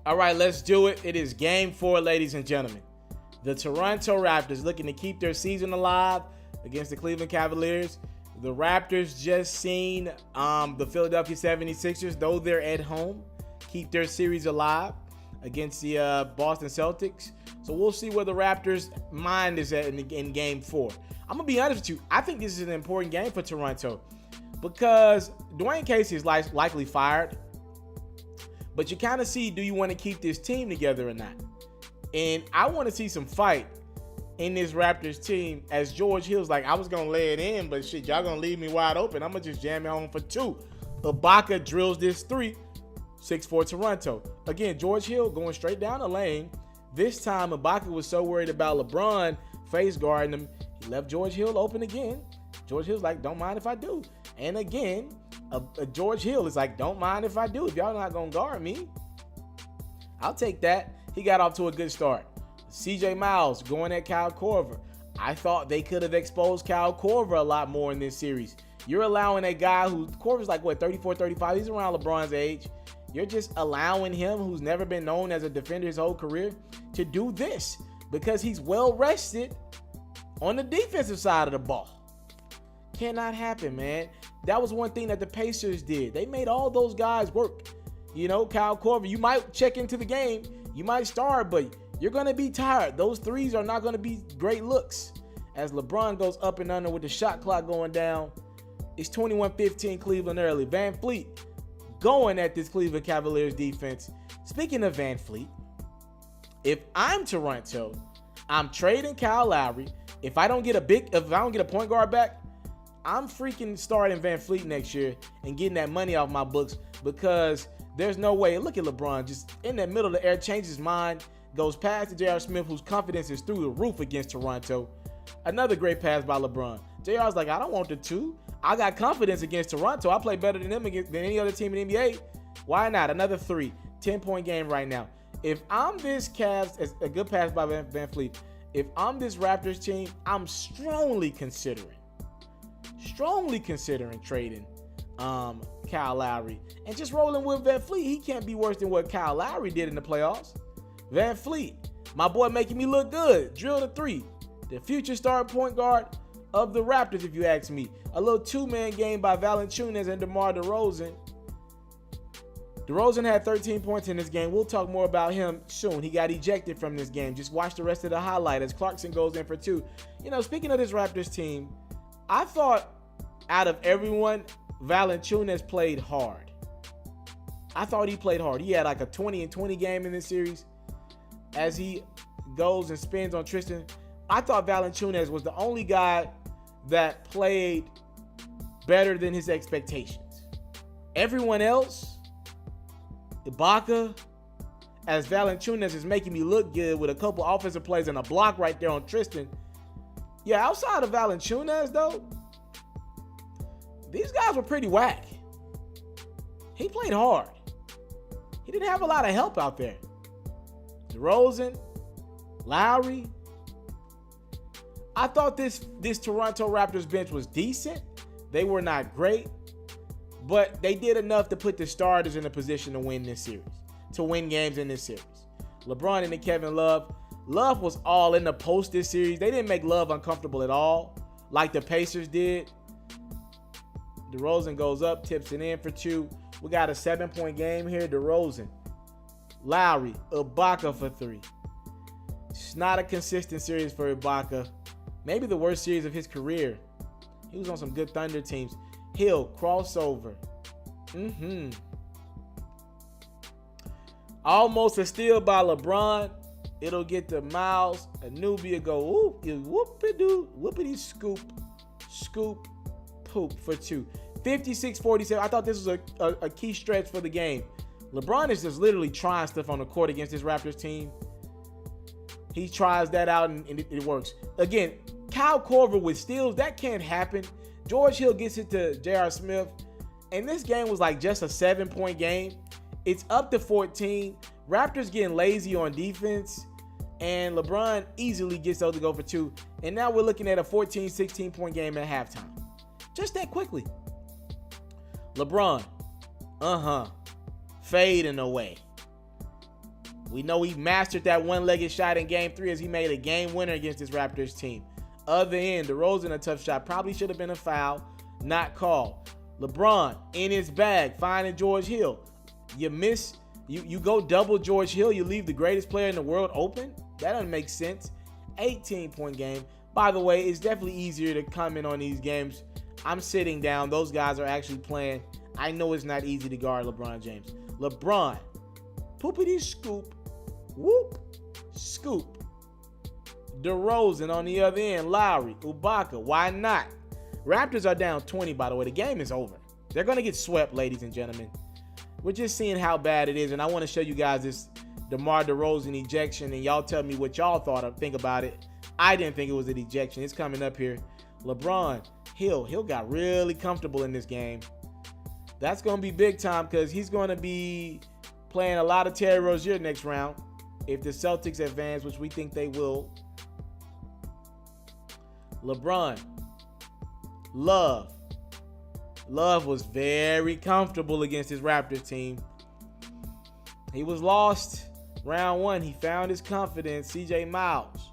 All right, let's do it. It is game 4, ladies and gentlemen. The Toronto Raptors looking to keep their season alive against the Cleveland Cavaliers. The Raptors just seen the Philadelphia 76ers, though they're at home, keep their series alive against the Boston Celtics. So we'll see where the Raptors' mind is at in game 4. I'm going to be honest with you. I think this is an important game for Toronto because Dwayne Casey is likely fired. But you kind of see, do you want to keep this team together or not? And I want to see some fight in this Raptors team as George Hill's like, I was going to lay it in, but shit, y'all going to leave me wide open. I'm going to just jam it home for 2. Ibaka drills this 3, 6-4 Toronto. Again, George Hill going straight down the lane. This time, Ibaka was so worried about LeBron face guarding him, he left George Hill open again. George Hill's like, don't mind if I do. And again, George Hill is like, don't mind if I do. If y'all not going to guard me, I'll take that. He got off to a good start. CJ Miles going at Kyle Korver. I thought they could have exposed Kyle Korver a lot more in this series. You're allowing a guy who, Korver's like, what, 34, 35? He's around LeBron's age. You're just allowing him, who's never been known as a defender his whole career, to do this because he's well rested on the defensive side of the ball. Cannot happen, man. That was one thing that the Pacers did. They made all those guys work. You know, Kyle Korver, you might check into the game. You might start, but you're going to be tired. Those threes are not going to be great looks. As LeBron goes up and under with the shot clock going down, it's 21-15 Cleveland early. Van Fleet going at this Cleveland Cavaliers defense. Speaking of Van Fleet, if I'm Toronto, I'm trading Kyle Lowry. If I don't get a point guard back, I'm freaking starting Van Fleet next year and getting that money off my books because there's no way. Look at LeBron just in the middle of the air, changes his mind, goes past to J.R. Smith, whose confidence is through the roof against Toronto. Another great pass by LeBron. J.R.'s like, I don't want the 2. I got confidence against Toronto. I play better than them than any other team in the NBA. Why not? Another 3. 10-point game right now. If I'm this Cavs, it's a good pass by Van Fleet. If I'm this Raptors team, I'm strongly considering trading Kyle Lowry and just rolling with Van Fleet. He can't be worse than what Kyle Lowry did in the playoffs. Van Fleet, my boy, making me look good. Drill the 3. The future starting point guard of the Raptors, if you ask me. A little 2-man game by Valanciunas and DeMar DeRozan. DeRozan had 13 points in this game. We'll talk more about him soon. He got ejected from this game. Just watch the rest of the highlight as Clarkson goes in for 2. You know, speaking of this Raptors team, I thought out of everyone, Valanciunas played hard. I thought he played hard. He had like a 20-20 game in this series as he goes and spins on Tristan. I thought Valanciunas was the only guy that played better than his expectations. Everyone else, Ibaka, as Valanciunas is making me look good with a couple offensive plays and a block right there on Tristan. Yeah, outside of Valanciunas, though, these guys were pretty whack. He played hard. He didn't have a lot of help out there. DeRozan, Lowry. I thought this Toronto Raptors bench was decent. They were not great, but they did enough to put the starters in a position to win this series, to win games in this series. LeBron and Kevin Love. Love was all in the post this series. They didn't make Love uncomfortable at all, like the Pacers did. DeRozan goes up, tips it in for 2. We got a 7-point game here. DeRozan, Lowry, Ibaka for 3. It's not a consistent series for Ibaka. Maybe the worst series of his career. He was on some good Thunder teams. Hill, crossover. Almost a steal by LeBron. It'll get to Miles. Anubia go, whoopity scoop, poop for 2. 56-47. I thought this was a key stretch for the game. LeBron is just literally trying stuff on the court against this Raptors team. He tries that out and it works. Again, Kyle Korver with steals, that can't happen. George Hill gets it to J.R. Smith. And this game was like just a 7-point game. It's up to 14. Raptors getting lazy on defense. And LeBron easily gets those to go for 2. And now we're looking at a 14, 16-point game at halftime. Just that quickly. LeBron. Fading away. We know he mastered that one-legged shot in Game 3 as he made a game winner against this Raptors team. Other end, DeRozan a tough shot. Probably should have been a foul. Not called. LeBron in his bag, finding George Hill. You miss, you go double George Hill. You leave the greatest player in the world open. That doesn't make sense. 18-point game. By the way, it's definitely easier to comment on these games. I'm sitting down. Those guys are actually playing. I know it's not easy to guard LeBron James. LeBron, poopity scoop, whoop, scoop. DeRozan on the other end, Lowry, Ibaka, why not? Raptors are down 20, by the way. The game is over. They're going to get swept, ladies and gentlemen. We're just seeing how bad it is, and I want to show you guys this DeMar DeRozan ejection, and y'all tell me what y'all think about it. I didn't think it was an ejection. It's coming up here. LeBron, Hill got really comfortable in this game. That's going to be big time because he's going to be playing a lot of Terry Rozier next round if the Celtics advance, which we think they will. LeBron, Love was very comfortable against his Raptors team. He was lost round 1. He found his confidence. CJ Miles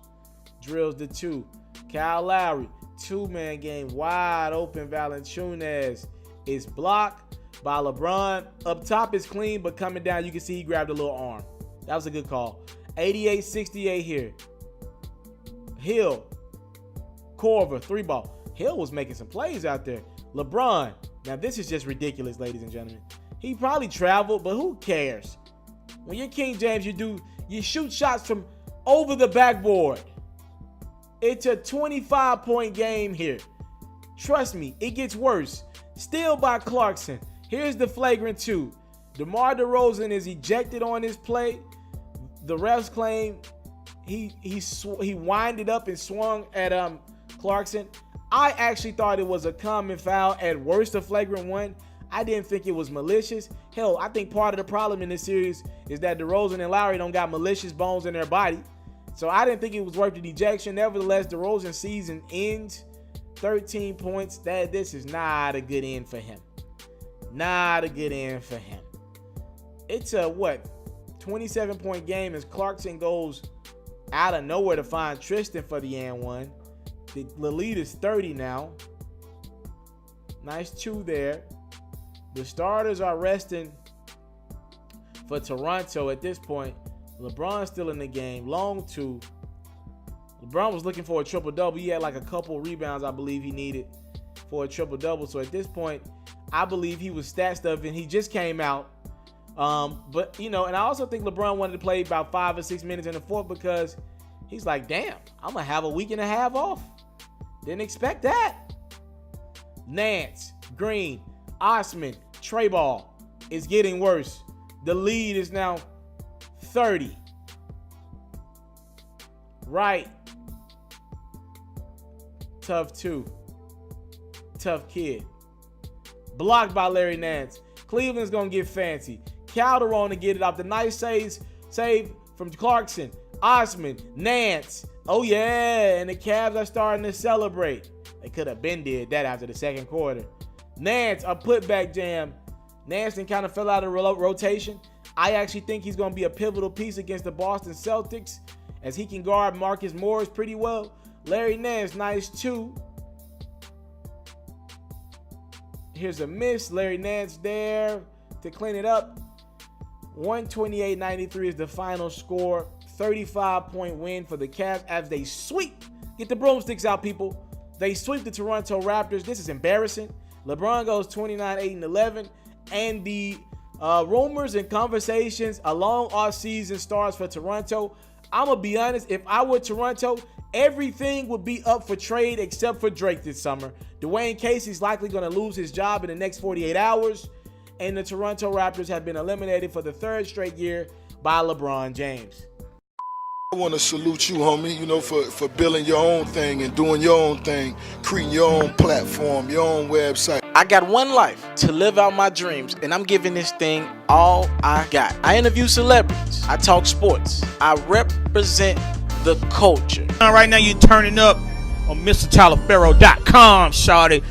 drills the 2. Kyle Lowry, 2-man game, wide open. Valanciunas is blocked by LeBron. Up top is clean, but coming down, you can see he grabbed a little arm. That was a good call. 88-68 here. Hill, Korver, 3-ball. Hill was making some plays out there. LeBron, now this is just ridiculous, ladies and gentlemen. He probably traveled, but who cares? When you're King James, you shoot shots from over the backboard. It's a 25-point game here. Trust me, it gets worse. Steal by Clarkson. Here's the flagrant 2. DeMar DeRozan is ejected on this play. The refs claim he winded up and swung at Clarkson. I actually thought it was a common foul, at worst a flagrant 1. I didn't think it was malicious. Hell, I think part of the problem in this series is that DeRozan and Lowry don't got malicious bones in their body. So I didn't think it was worth the ejection. Nevertheless, DeRozan's season ends 13 points. This is not a good end for him. Not a good end for him. It's a 27-point game as Clarkson goes out of nowhere to find Tristan for the and 1. The lead is 30 now. Nice 2 there. The starters are resting for Toronto at this point. LeBron's still in the game. Long 2. LeBron was looking for a triple-double. He had like a couple rebounds, I believe he needed for a triple-double. So at this point, I believe he was stat stuffing. He just came out. But, and I also think LeBron wanted to play about 5 or 6 minutes in the fourth because he's like, damn, I'm going to have a week and a half off. Didn't expect that. Nance, Green, Osman, Trey Ball is getting worse. The lead is now 30. Right. Tough 2. Tough kid. Blocked by Larry Nance. Cleveland's going to get fancy. Calderon to get it off. The nice save from Clarkson. Osman, Nance. Oh, yeah. And the Cavs are starting to celebrate. They could have been did that after the second quarter. Nance, a putback jam. Nance kind of fell out of rotation. I actually think he's going to be a pivotal piece against the Boston Celtics as he can guard Marcus Morris pretty well. Larry Nance, nice 2. Here's a miss. Larry Nance there to clean it up. 128-93 is the final score. 35-point win for the Cavs as they sweep. Get the broomsticks out, people. They sweep the Toronto Raptors. This is embarrassing. LeBron goes 29-8-11. And the rumors and conversations, a long off-season starts for Toronto. I'm going to be honest. If I were Toronto, everything would be up for trade except for Drake this summer. Dwayne Casey's likely going to lose his job in the next 48 hours. And the Toronto Raptors have been eliminated for the 3rd straight year by LeBron James. I want to salute you, homie, for building your own thing and doing your own thing, creating your own platform, your own website. I got one life to live out my dreams, and I'm giving this thing all I got. I interview celebrities. I talk sports. I represent the culture. Right now, you're turning up on MrTaliaferro.com, shawty.